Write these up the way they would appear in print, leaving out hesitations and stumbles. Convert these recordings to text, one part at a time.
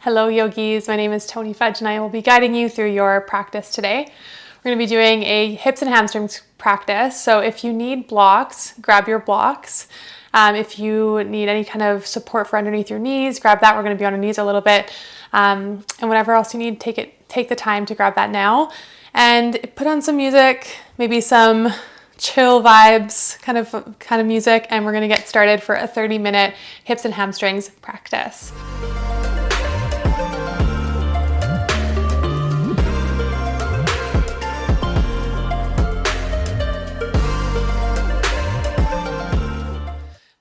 Hello yogis, my name is Tony Fudge and I will be guiding you through your practice today. We're going to be doing a hips and hamstrings practice. So if you need blocks, grab your blocks. If you need any kind of support for underneath your knees, grab that. We're going to be on our knees a little bit. And whatever else you need, take the time to grab that now. And put on some music, maybe some chill vibes kind of music, and we're going to get started for a 30-minute hips and hamstrings practice.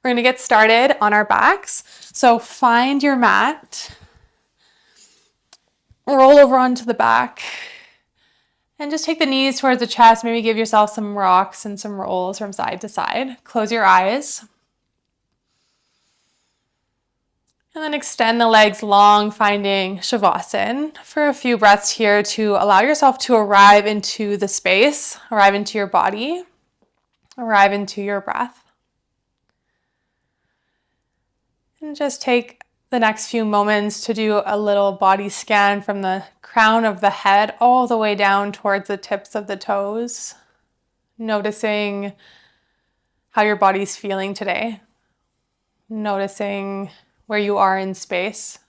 We're going to get started on our backs. So find your mat, roll over onto the back, and just take the knees towards the chest. Maybe give yourself some rocks and some rolls from side to side. Close your eyes. And then extend the legs long, finding Shavasana for a few breaths here to allow yourself to arrive into the space, arrive into your body, arrive into your breath. And just take the next few moments to do a little body scan from the crown of the head all the way down towards the tips of the toes, noticing how your body's feeling today, noticing where you are in space,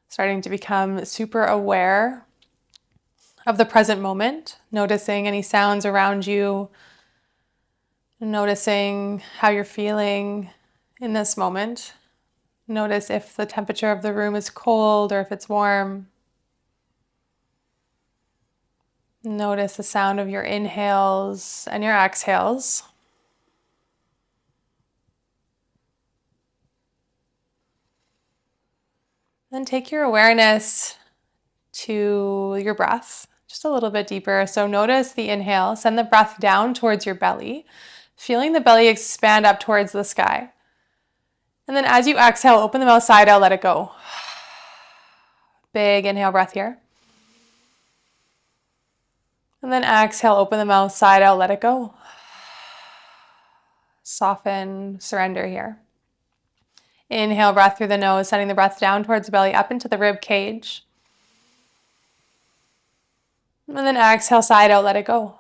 starting to become super aware of the present moment, noticing any sounds around you, noticing how you're feeling in this moment. Notice if the temperature of the room is cold or if it's warm. Notice the sound of your inhales and your exhales. Then take your awareness to your breath, just a little bit deeper. So notice the inhale, send the breath down towards your belly, feeling the belly expand up towards the sky. And then as you exhale, open the mouth side out, let it go. Big inhale breath here. And then exhale, open the mouth side out, let it go. Soften, surrender here. Inhale, breath through the nose, sending the breath down towards the belly, up into the rib cage. And then exhale, side out, let it go.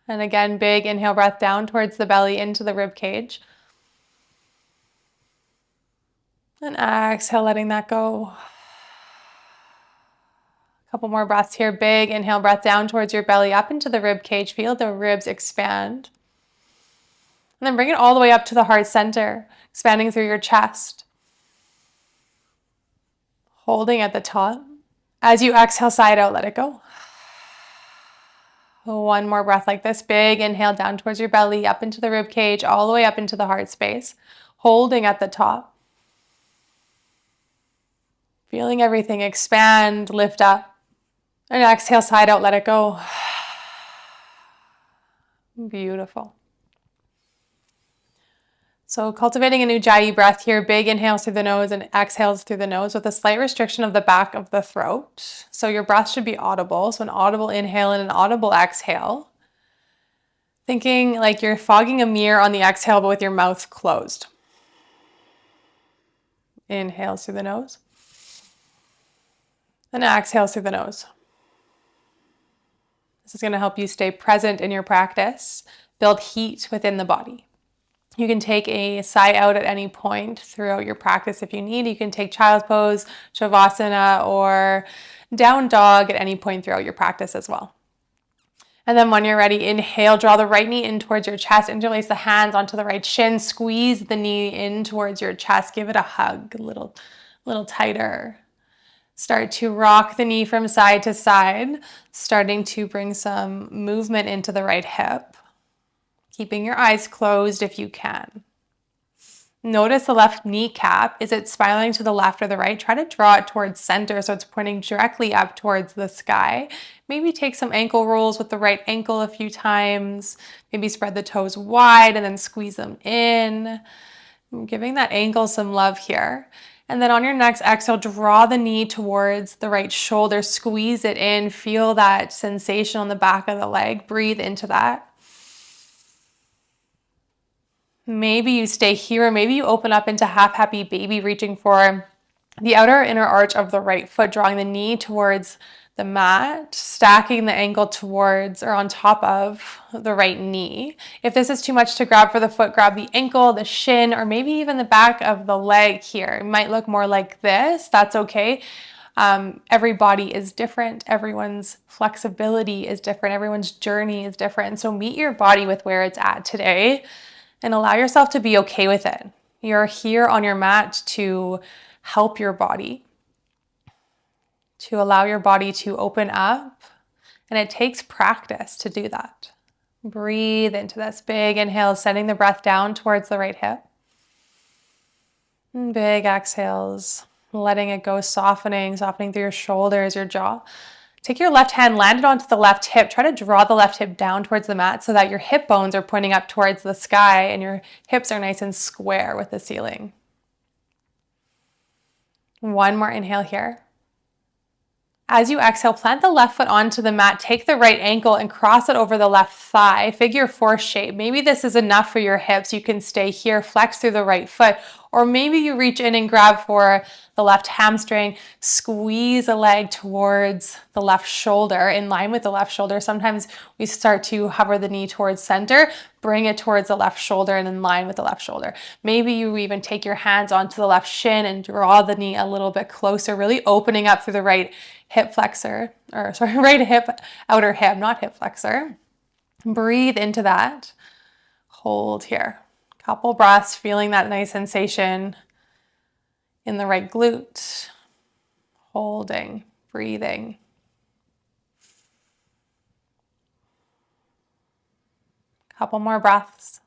And again, big inhale breath down towards the belly, into the rib cage. And exhale, letting that go. A couple more breaths here. Big inhale breath down towards your belly, up into the rib cage. Feel the ribs expand. And then bring it all the way up to the heart center, expanding through your chest. Holding at the top. As you exhale, side out, let it go. One more breath like this. Big inhale down towards your belly, up into the rib cage, all the way up into the heart space. Holding at the top. Feeling everything expand, lift up. And exhale, side out, let it go. Beautiful. So cultivating a new Ujjayi breath here. Big inhales through the nose and exhales through the nose with a slight restriction of the back of the throat. So your breath should be audible. So an audible inhale and an audible exhale. Thinking like you're fogging a mirror on the exhale, but with your mouth closed. Inhales through the nose. And exhales through the nose. This is going to help you stay present in your practice, build heat within the body. You can take a sigh out at any point throughout your practice if you need. You can take child's pose, Shavasana, or down dog at any point throughout your practice as well. And then when you're ready, inhale, draw the right knee in towards your chest, interlace the hands onto the right shin, squeeze the knee in towards your chest, give it a hug, a little tighter. Start to rock the knee from side to side, starting to bring some movement into the right hip. Keeping your eyes closed if you can. Notice the left kneecap. Is it spiraling to the left or the right? Try to draw it towards center so it's pointing directly up towards the sky. Maybe take some ankle rolls with the right ankle a few times. Maybe spread the toes wide and then squeeze them in. I'm giving that ankle some love here. And then on your next exhale, draw the knee towards the right shoulder. Squeeze it in. Feel that sensation on the back of the leg. Breathe into that. Maybe you stay here, or maybe you open up into half happy baby, reaching for the outer inner arch of the right foot, drawing the knee towards the mat, stacking the ankle towards or on top of the right knee. If this is too much to grab for the foot, grab the ankle, the shin, or maybe even the back of the leg here. It might look more like this. That's okay. Every body is different. Everyone's flexibility is different. Everyone's journey is different. And so meet your body with where it's at today and allow yourself to be okay with it. You're here on your mat to help your body, to allow your body to open up. And it takes practice to do that. Breathe into this big inhale, sending the breath down towards the right hip. And big exhales, letting it go, softening through your shoulders, your jaw. Take your left hand, land it onto the left hip. Try to draw the left hip down towards the mat so that your hip bones are pointing up towards the sky and your hips are nice and square with the ceiling. One more inhale here. As you exhale, plant the left foot onto the mat, take the right ankle and cross it over the left thigh, figure four shape. Maybe this is enough for your hips. You can stay here, flex through the right foot, or maybe you reach in and grab for the left hamstring, squeeze a leg towards the left shoulder, in line with the left shoulder. Sometimes we start to hover the knee towards center, bring it towards the left shoulder and in line with the left shoulder. Maybe you even take your hands onto the left shin and draw the knee a little bit closer, really opening up through the right hip flexor, right hip, outer hip, not hip flexor. Breathe into that. Hold here. Couple breaths, feeling that nice sensation in the right glute. Holding, breathing. Couple more breaths.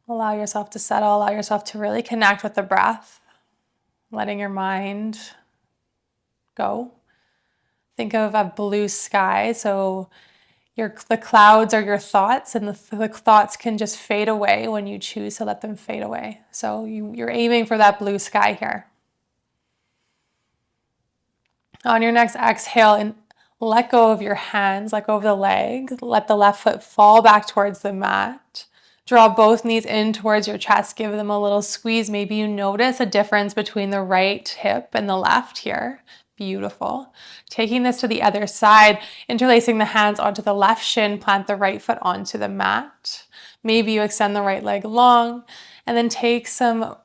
Allow yourself to settle, allow yourself to really connect with the breath, letting your mind go. Think of a blue sky. So the clouds are your thoughts, and the thoughts can just fade away when you choose to let them fade away. So you're aiming for that blue sky here. On your next exhale, and let go of your hands, let go of the legs, let the left foot fall back towards the mat. Draw both knees in towards your chest, give them a little squeeze. Maybe you notice a difference between the right hip and the left here. Beautiful. Taking this to the other side, interlacing the hands onto the left shin, plant the right foot onto the mat. Maybe you extend the right leg long, and then take some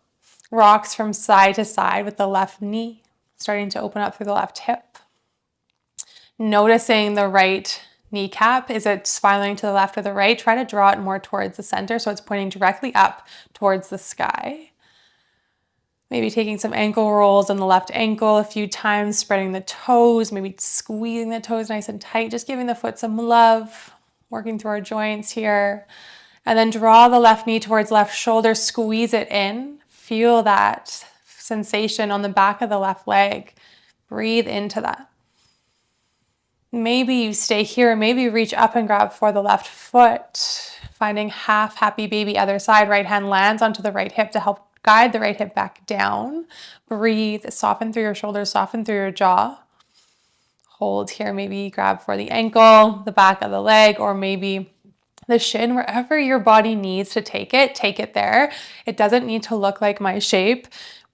rocks from side to side with the left knee, starting to open up through the left hip. Noticing the right kneecap. Is it spiraling to the left or the right? Try to draw it more towards the center so it's pointing directly up towards the sky. Maybe taking some ankle rolls on the left ankle a few times, spreading the toes, maybe squeezing the toes nice and tight, just giving the foot some love, working through our joints here. And then draw the left knee towards left shoulder, squeeze it in. Feel that sensation on the back of the left leg. Breathe into that. Maybe you stay here, maybe you reach up and grab for the left foot, finding half happy baby other side. Right hand lands onto the right hip to help guide the right hip back down. Breathe, soften through your shoulders, soften through your jaw. Hold here, maybe grab for the ankle, the back of the leg, or maybe the shin, wherever your body needs to take it there. It doesn't need to look like my shape.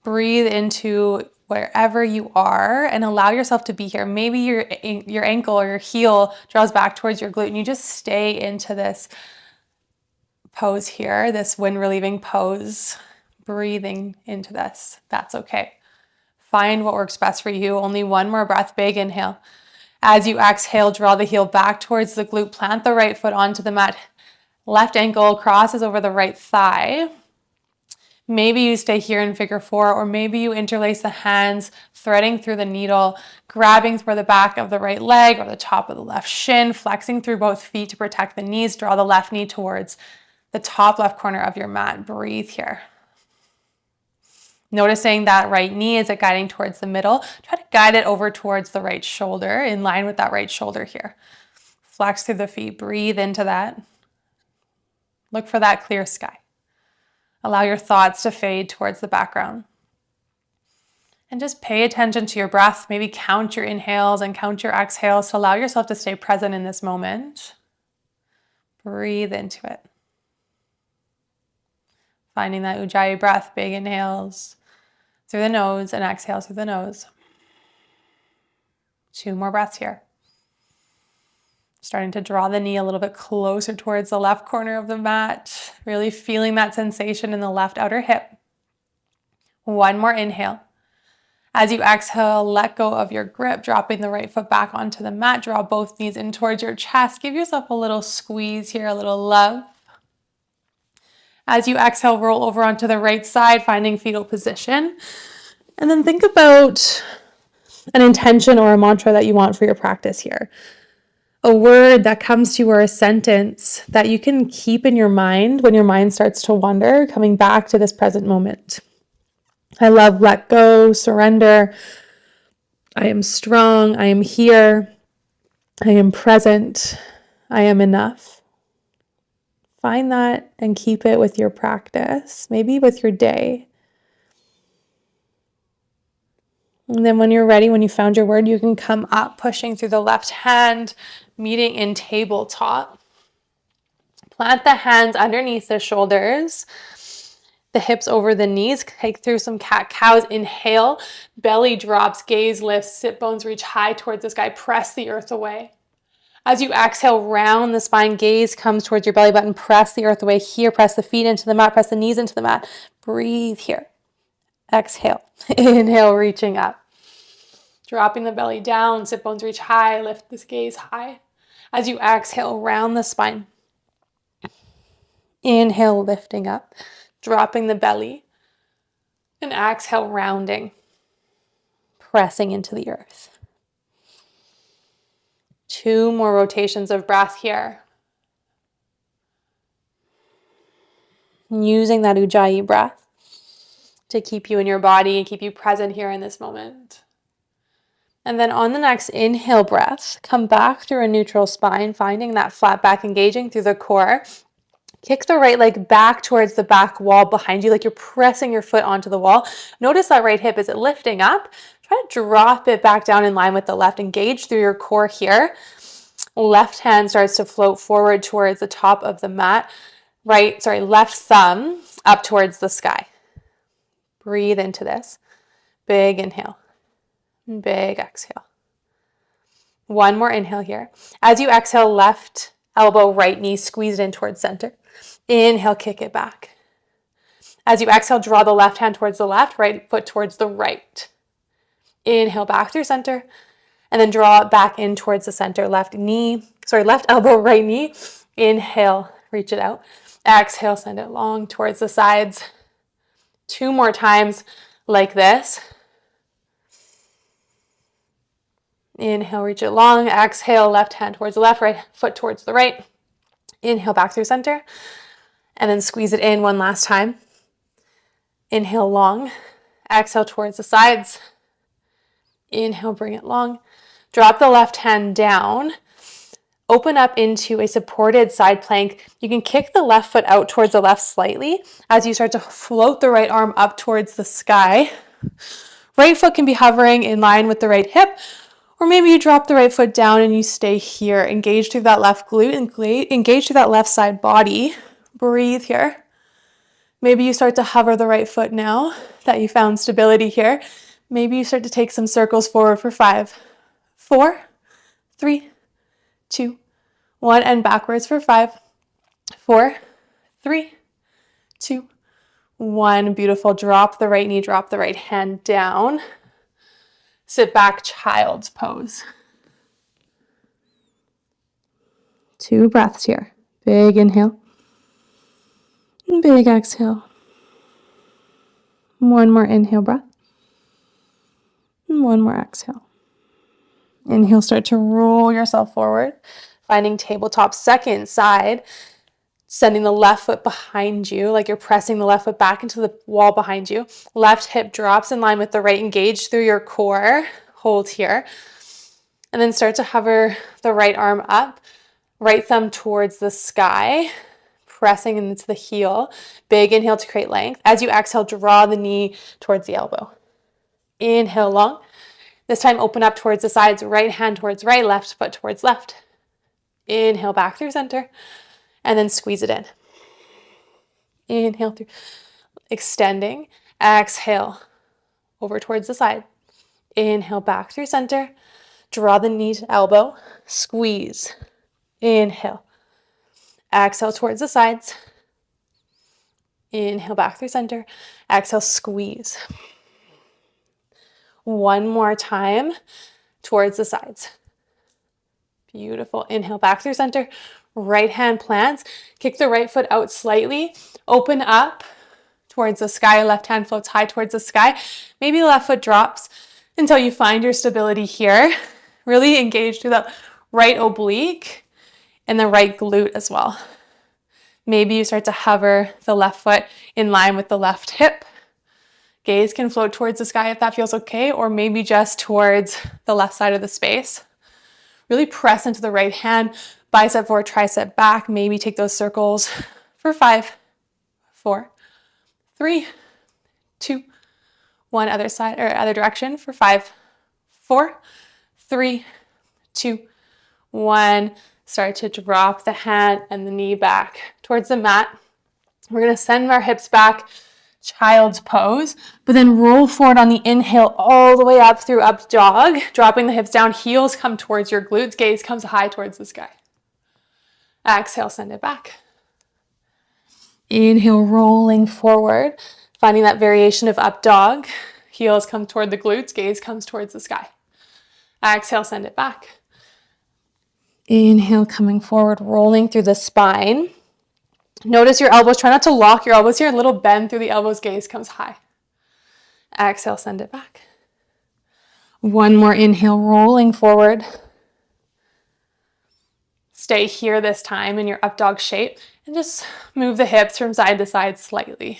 Breathe into wherever you are and allow yourself to be here. Maybe your ankle or your heel draws back towards your glute and you just stay into this pose here, this wind relieving pose, breathing into this. That's okay. Find what works best for you. Only one more breath, big inhale. As you exhale, draw the heel back towards the glute, plant the right foot onto the mat. Left ankle crosses over the right thigh. Maybe you stay here in figure four, or maybe you interlace the hands, threading through the needle, grabbing for the back of the right leg or the top of the left shin, flexing through both feet to protect the knees. Draw the left knee towards the top left corner of your mat. Breathe here. Noticing that right knee, is it guiding towards the middle? Try to guide it over towards the right shoulder, in line with that right shoulder here. Flex through the feet, breathe into that. Look for that clear sky. Allow your thoughts to fade towards the background. And just pay attention to your breath. Maybe count your inhales and count your exhales to allow yourself to stay present in this moment. Breathe into it. Finding that Ujjayi breath, big inhales through the nose and exhales through the nose. 2 more breaths here. Starting to draw the knee a little bit closer towards the left corner of the mat, really feeling that sensation in the left outer hip. 1 more inhale. As you exhale, let go of your grip, dropping the right foot back onto the mat. Draw both knees in towards your chest. Give yourself a little squeeze here, a little love. As you exhale, roll over onto the right side, finding fetal position. And then think about an intention or a mantra that you want for your practice here. A word that comes to you or a sentence that you can keep in your mind when your mind starts to wander, coming back to this present moment. I love let go, surrender. I am strong. I am here. I am present. I am enough. Find that and keep it with your practice, maybe with your day. And then when you're ready, when you found your word, you can come up, pushing through the left hand, meeting in tabletop. Plant the hands underneath the shoulders, the hips over the knees. Take through some cat-cows. Inhale, belly drops, gaze lifts, sit bones reach high towards the sky. Press the earth away. As you exhale, round the spine, gaze comes towards your belly button. Press the earth away here. Press the feet into the mat. Press the knees into the mat. Breathe here. Exhale. Inhale, reaching up. Dropping the belly down, sit bones reach high, lift this gaze high. As you exhale, round the spine. Inhale, lifting up, dropping the belly. And exhale, rounding, pressing into the earth. 2 more rotations of breath here. Using that Ujjayi breath to keep you in your body and keep you present here in this moment. And then on the next inhale breath, come back through a neutral spine, finding that flat back, engaging through the core. Kick the right leg back towards the back wall behind you, like you're pressing your foot onto the wall. Notice that right hip, is it lifting up? Try to drop it back down in line with the left. Engage through your core here. Left hand starts to float forward towards the top of the mat. Left thumb up towards the sky. Breathe into this. Big inhale. Big exhale. 1 more inhale here. As you exhale, left elbow, right knee, squeeze it in towards center. Inhale, kick it back. As you exhale, draw the left hand towards the left, right foot towards the right. Inhale, back through center. And then draw it back in towards the center. Left elbow, right knee. Inhale, reach it out. Exhale, send it long towards the sides. 2 more times like this. Inhale, reach it long. Exhale, left hand towards the left, right foot towards the right. Inhale, back through center. And then squeeze it in 1 last time. Inhale, long. Exhale, towards the sides. Inhale, bring it long. Drop the left hand down. Open up into a supported side plank. You can kick the left foot out towards the left slightly as you start to float the right arm up towards the sky. Right foot can be hovering in line with the right hip, or maybe you drop the right foot down and you stay here. Engage through that left glute, engage through that left side body. Breathe here. Maybe you start to hover the right foot now that you found stability here. Maybe you start to take some circles forward for 5, 4, 3, 2, 1, and backwards for 5, 4, 3, 2, 1. Beautiful. Drop the right knee, drop the right hand down. Sit back, child's pose. 2 breaths here. Big inhale. Big exhale. 1 more inhale breath. 1 more exhale. Inhale, start to roll yourself forward, finding tabletop second side, sending the left foot behind you, like you're pressing the left foot back into the wall behind you. Left hip drops in line with the right, engage through your core, hold here. And then start to hover the right arm up, right thumb towards the sky, pressing into the heel. Big inhale to create length. As you exhale, draw the knee towards the elbow. Inhale long. This time open up towards the sides, right hand towards right, left foot towards left. Inhale back through center, and then squeeze it in. Inhale through, extending. Exhale, over towards the side. Inhale, back through center. Draw the knee to elbow. Squeeze. Inhale. Exhale towards the sides. Inhale, back through center. Exhale, squeeze. One more time towards the sides. Beautiful. Inhale, back through center. Right hand plants. Kick the right foot out slightly. Open up towards the sky. Left hand floats high towards the sky. Maybe the left foot drops until you find your stability here. Really engage through the right oblique and the right glute as well. Maybe you start to hover the left foot in line with the left hip. Gaze can float towards the sky if that feels okay, or maybe just towards the left side of the space. Really press into the right hand, bicep forward, tricep back. Maybe take those circles for 5, 4, 3, 2, 1. Other side or other direction for 5, 4, 3, 2, 1. Start to drop the hand and the knee back towards the mat. We're going to send our hips back, child's pose, but then roll forward on the inhale all the way up through up dog, dropping the hips down, heels come towards your glutes, gaze comes high towards the sky. Exhale, send it back. Inhale, rolling forward, finding that variation of up dog, heels come toward the glutes, gaze comes towards the sky. Exhale, send it back. Inhale, coming forward, rolling through the spine. Notice your elbows. Try not to lock your elbows here. A little bend through the elbows. Gaze comes high. Exhale, send it back. One more inhale, rolling forward. Stay here this time in your up dog shape and just move the hips from side to side slightly.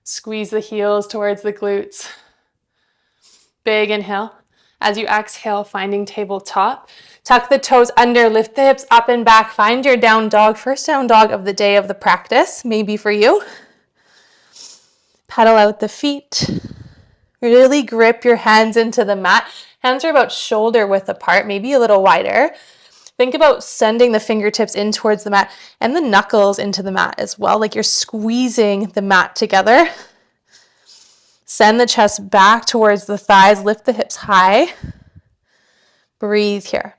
Squeeze the heels towards the glutes. Big inhale. As you exhale, finding tabletop. Tuck the toes under, lift the hips up and back. Find your down dog, first down dog of the day of the practice, maybe for you. Pedal out the feet. Really grip your hands into the mat. Hands are about shoulder width apart, maybe a little wider. Think about sending the fingertips in towards the mat and the knuckles into the mat as well, like you're squeezing the mat together. Send the chest back towards the thighs. Lift the hips high. Breathe here.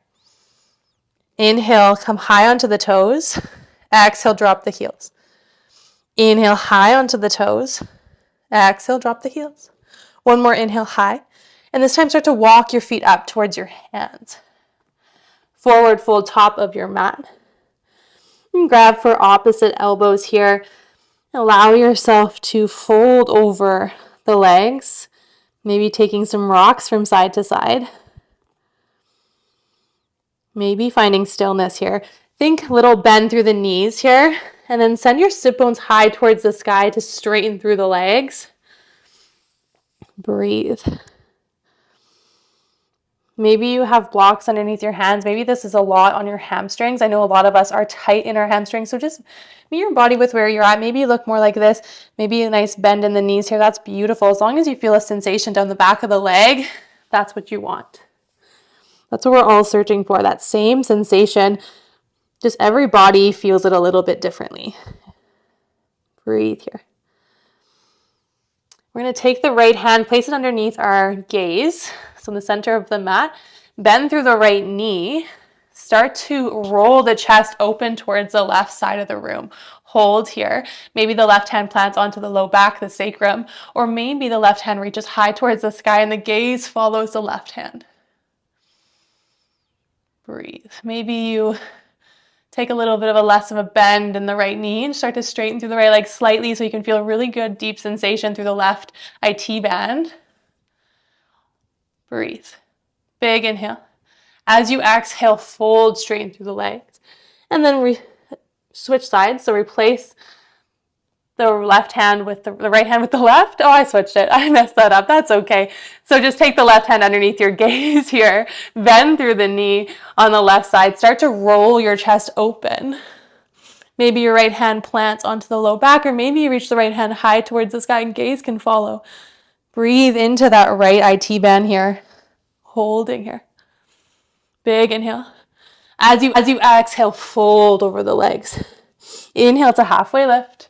Inhale, come high onto the toes. Exhale, drop the heels. Inhale, high onto the toes. Exhale, drop the heels. One more inhale, high. And this time start to walk your feet up towards your hands. Forward fold top of your mat. And grab for opposite elbows here. Allow yourself to fold over the legs, maybe taking some rocks from side to side. Maybe finding stillness here. Think little bend through the knees here, and then send your sit bones high towards the sky to straighten through the legs. Breathe. Maybe you have blocks underneath your hands. Maybe this is a lot on your hamstrings. I know a lot of us are tight in our hamstrings, so just meet your body with where you're at. Maybe you look more like this. Maybe a nice bend in the knees here. That's beautiful. As long as you feel a sensation down the back of the leg, that's what you want. That's what we're all searching for, that same sensation. Just every body feels it a little bit differently. Breathe here. We're going to take the right hand, place it underneath our gaze, so in the center of the mat. Bend through the right knee. Start to roll the chest open towards the left side of the room. Hold here. Maybe the left hand plants onto the low back, the sacrum, or maybe the left hand reaches high towards the sky and the gaze follows the left hand. Breathe. Maybe you take a little bit of a less of a bend in the right knee and start to straighten through the right leg slightly so you can feel a really good deep sensation through the left IT band. Breathe. Big inhale. As you exhale, fold straighten through the legs. And then switch sides. So replace the left hand with the right hand with the left. Oh, I switched it. I messed that up. That's okay. So just take the left hand underneath your gaze here. Bend through the knee on the left side. Start to roll your chest open. Maybe your right hand plants onto the low back, or maybe you reach the right hand high towards the sky and gaze can follow. Breathe into that right IT band here. Holding here. Big inhale. As you exhale, fold over the legs. Inhale to halfway lift.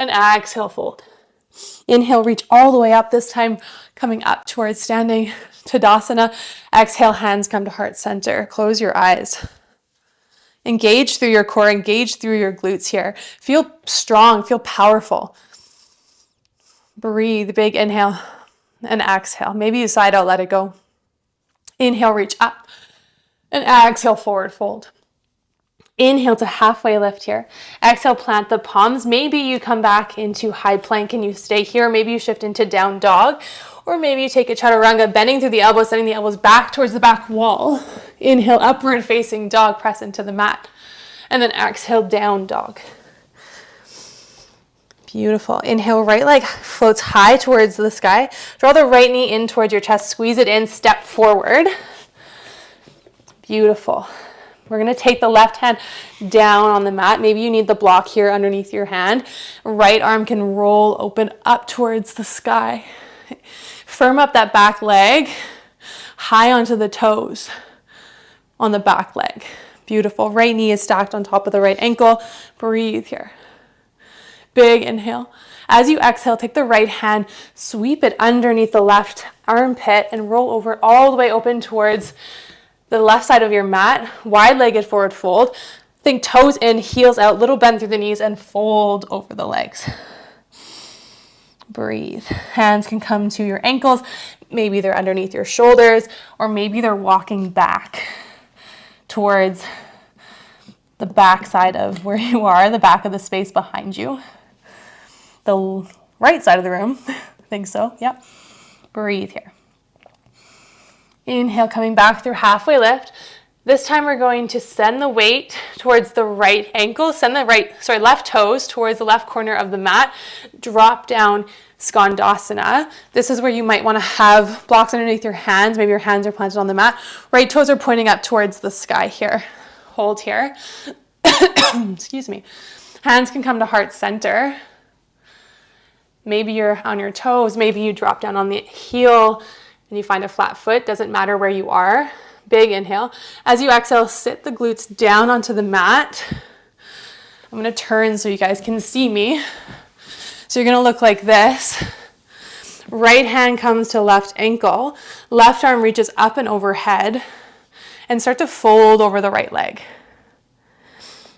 And exhale, fold. Inhale, reach all the way up, this time coming up towards standing Tadasana. Exhale, hands come to heart center. Close your eyes. Engage through your core, engage through your glutes here. Feel strong, feel powerful. Breathe, big inhale and exhale. Maybe you side out, let it go. Inhale, reach up and exhale, forward fold. Inhale to halfway lift here. Exhale, plant the palms. Maybe you come back into high plank and you stay here. Maybe you shift into down dog, or maybe you take a chaturanga, bending through the elbows, sending the elbows back towards the back wall. Inhale, upward facing dog, press into the mat. And then exhale, down dog. Beautiful. Inhale, right leg floats high towards the sky. Draw the right knee in towards your chest, squeeze it in, step forward. Beautiful. We're going to take the left hand down on the mat. Maybe you need the block here underneath your hand. Right arm can roll open up towards the sky. Firm up that back leg, high onto the toes on the back leg. Beautiful. Right knee is stacked on top of the right ankle. Breathe here. Big inhale. As you exhale, take the right hand, sweep it underneath the left armpit and roll over all the way open towards the left side of your mat. Wide-legged forward fold. Think toes in, heels out, little bend through the knees and fold over the legs. Breathe. Hands can come to your ankles. Maybe they're underneath your shoulders, or maybe they're walking back towards the back side of where you are, the back of the space behind you. The right side of the room. I think so. Yep. Breathe here. Inhale, coming back through halfway lift. This time we're going to send the weight towards the right ankle, send the left toes towards the left corner of the mat, drop down Skandasana. This is where you might want to have blocks underneath your hands. Maybe your hands are planted on the mat. Right toes are pointing up towards the sky here. Hold here. Excuse me. Hands can come to heart center. Maybe you're on your toes. Maybe you drop down on the heel and you find a flat foot. Doesn't matter where you are. Big inhale. As you exhale, sit the glutes down onto the mat. I'm going to turn so you guys can see me. So you're going to look like this. Right hand comes to left ankle. Left arm reaches up and overhead. And start to fold over the right leg.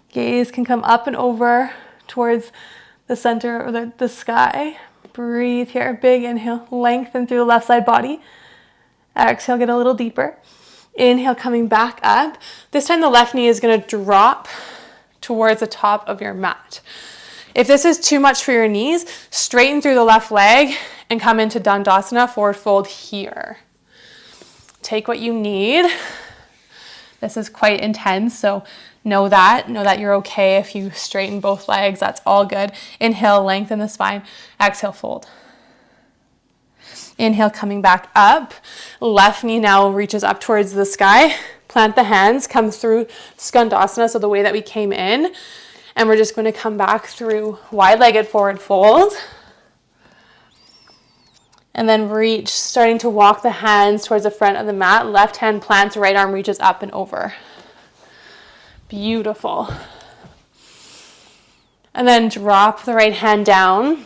Gaze can come up and over towards the center of the sky. Breathe here. Big inhale. Lengthen through the left side body. Exhale, get a little deeper. Inhale, coming back up. This time the left knee is going to drop towards the top of your mat. If this is too much for your knees, straighten through the left leg and come into Dandasana, forward fold here. Take what you need. This is quite intense, so know that you're okay if you straighten both legs. That's all good. Inhale, lengthen the spine. Exhale, fold. Inhale, coming back up. Left knee now reaches up towards the sky. Plant the hands, come through Skandasana, so the way that we came in. And we're just going to come back through wide-legged forward fold. And then reach, starting to walk the hands towards the front of the mat. Left hand plants, right arm reaches up and over. Beautiful. And then drop the right hand down.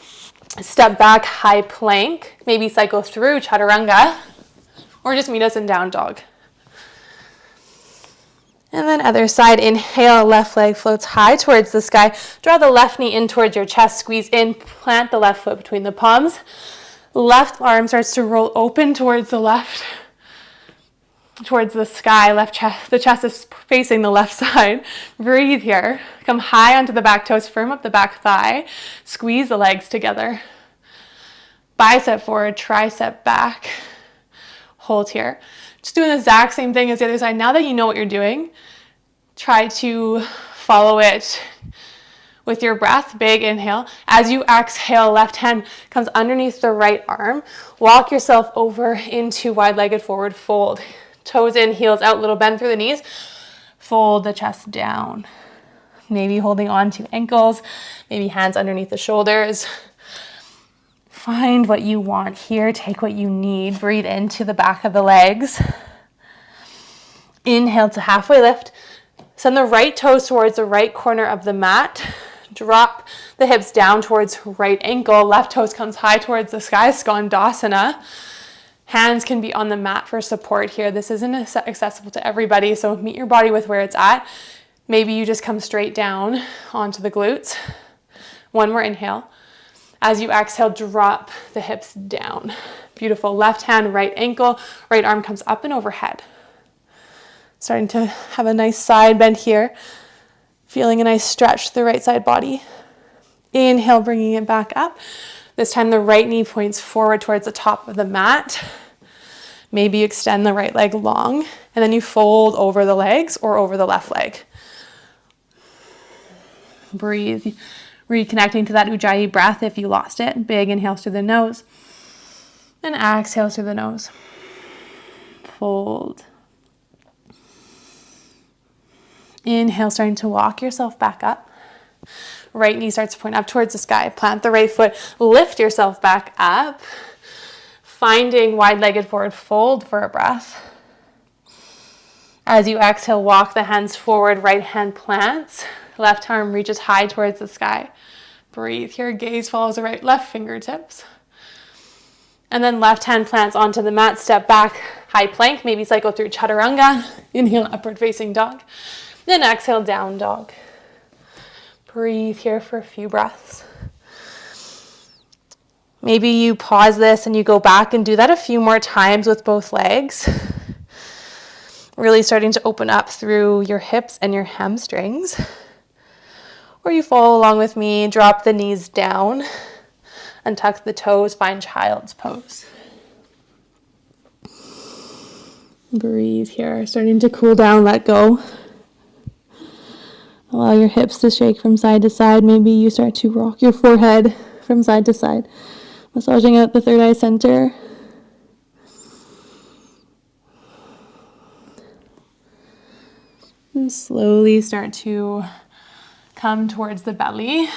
Step back, high plank. Maybe cycle through chaturanga. Or just meet us in down dog. And then other side, inhale, left leg floats high towards the sky. Draw the left knee in towards your chest, squeeze in, plant the left foot between the palms. Left arm starts to roll open towards the left, towards the sky. The chest is facing the left side. Breathe here. Come high onto the back toes, firm up the back thigh. Squeeze the legs together. Bicep forward, tricep back. Hold here. Just doing the exact same thing as the other side. Now that you know what you're doing, try to follow it with your breath. Big inhale. As you exhale, left hand comes underneath the right arm. Walk yourself over into wide-legged forward fold. Toes in, heels out, little bend through the knees. Fold the chest down. Maybe holding on to ankles, maybe hands underneath the shoulders. Find what you want here. Take what you need. Breathe into the back of the legs. Inhale to halfway lift. Send the right toes towards the right corner of the mat. Drop the hips down towards right ankle. Left toes comes high towards the sky, Skandasana. Hands can be on the mat for support here. This isn't accessible to everybody, so meet your body with where it's at. Maybe you just come straight down onto the glutes. One more inhale. As you exhale, drop the hips down. Beautiful. Left hand, right ankle, right arm comes up and overhead. Starting to have a nice side bend here. Feeling a nice stretch to the right side body. Inhale, bringing it back up. This time the right knee points forward towards the top of the mat. Maybe you extend the right leg long, and then you fold over the legs or over the left leg. Breathe. Reconnecting to that Ujjayi breath if you lost it. Big inhales through the nose. And exhales through the nose. Fold. Inhale, starting to walk yourself back up. Right knee starts to point up towards the sky. Plant the right foot. Lift yourself back up. Finding wide-legged forward fold for a breath. As you exhale, walk the hands forward. Right hand plants. Left arm reaches high towards the sky. Breathe here. Gaze follows the right left fingertips. And then left hand plants onto the mat. Step back. High plank. Maybe cycle through chaturanga. Inhale, upward facing dog. Then exhale, down dog. Breathe here for a few breaths. Maybe you pause this and you go back and do that a few more times with both legs. Really starting to open up through your hips and your hamstrings. Or you follow along with me, drop the knees down and tuck the toes, find child's pose. Breathe here, starting to cool down, let go. Allow your hips to shake from side to side. Maybe you start to rock your forehead from side to side. Massaging out the third eye center. And slowly start to come towards the belly.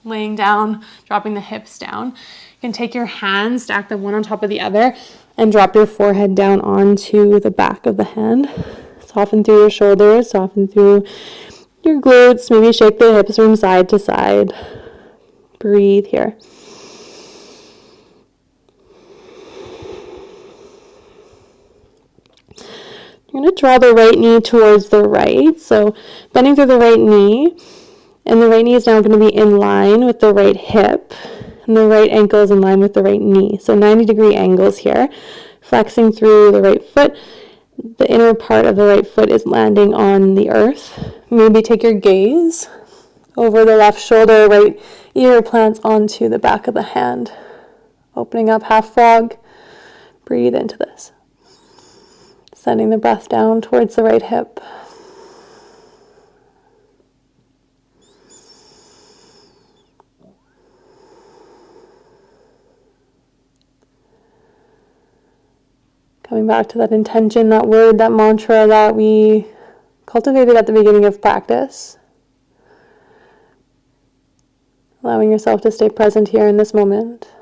Laying down, dropping the hips down. You can take your hands, stack them one on top of the other, and drop your forehead down onto the back of the hand. Soften through your shoulders, soften through your glutes, maybe shake the hips from side to side. Breathe here. You're going to draw the right knee towards the right. So bending through the right knee. And the right knee is now going to be in line with the right hip. And the right ankle is in line with the right knee. So 90-degree angles here. Flexing through the right foot. The inner part of the right foot is landing on the earth. Maybe take your gaze over the left shoulder, right ear plants onto the back of the hand. Opening up half frog. Breathe into this. Sending the breath down towards the right hip. Coming back to that intention, that word, that mantra that we cultivated at the beginning of practice. Allowing yourself to stay present here in this moment.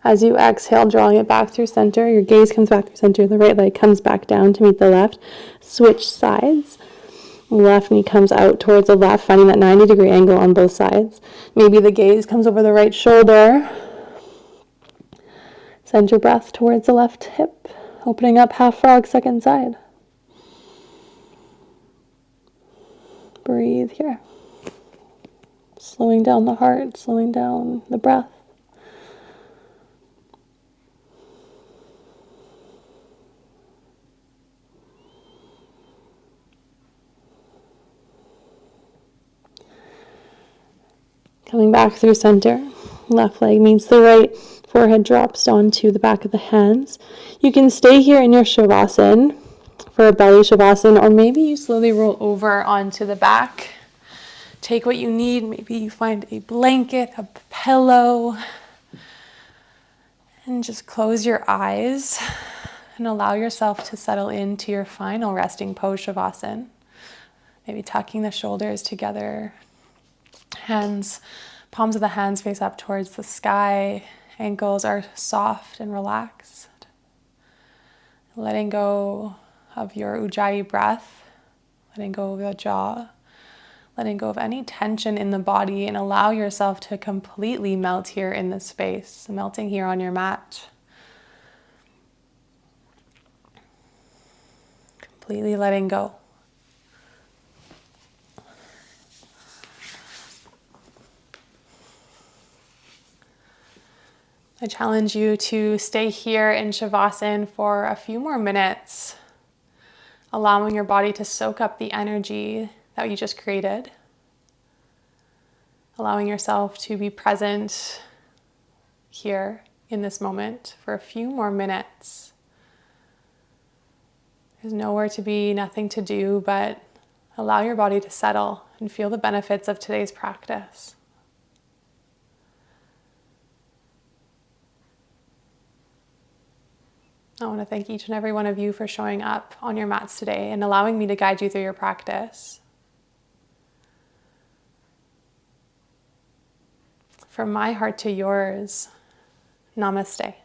As you exhale, drawing it back through center, your gaze comes back through center, the right leg comes back down to meet the left. Switch sides. Left knee comes out towards the left, finding that 90-degree angle on both sides. Maybe the gaze comes over the right shoulder. Send your breath towards the left hip, opening up half frog, second side. Breathe here. Slowing down the heart, slowing down the breath. Coming back through center. Left leg meets the right. Forehead drops onto the back of the hands. You can stay here in your Shavasana for a belly Shavasana, or maybe you slowly roll over onto the back. Take what you need. Maybe you find a blanket, a pillow, and just close your eyes and allow yourself to settle into your final resting pose Shavasana. Maybe tucking the shoulders together. Hands, palms of the hands face up towards the sky. Ankles are soft and relaxed. Letting go of your Ujjayi breath. Letting go of your jaw. letting go of any tension in the body, and allow yourself to completely melt here in this space, melting here on your mat. Completely letting go. I challenge you to stay here in Shavasana for a few more minutes, allowing your body to soak up the energy that you just created, allowing yourself to be present here in this moment for a few more minutes. There's nowhere to be, nothing to do, but allow your body to settle and feel the benefits of today's practice. I want to thank each and every one of you for showing up on your mats today and allowing me to guide you through your practice. From my heart to yours, namaste.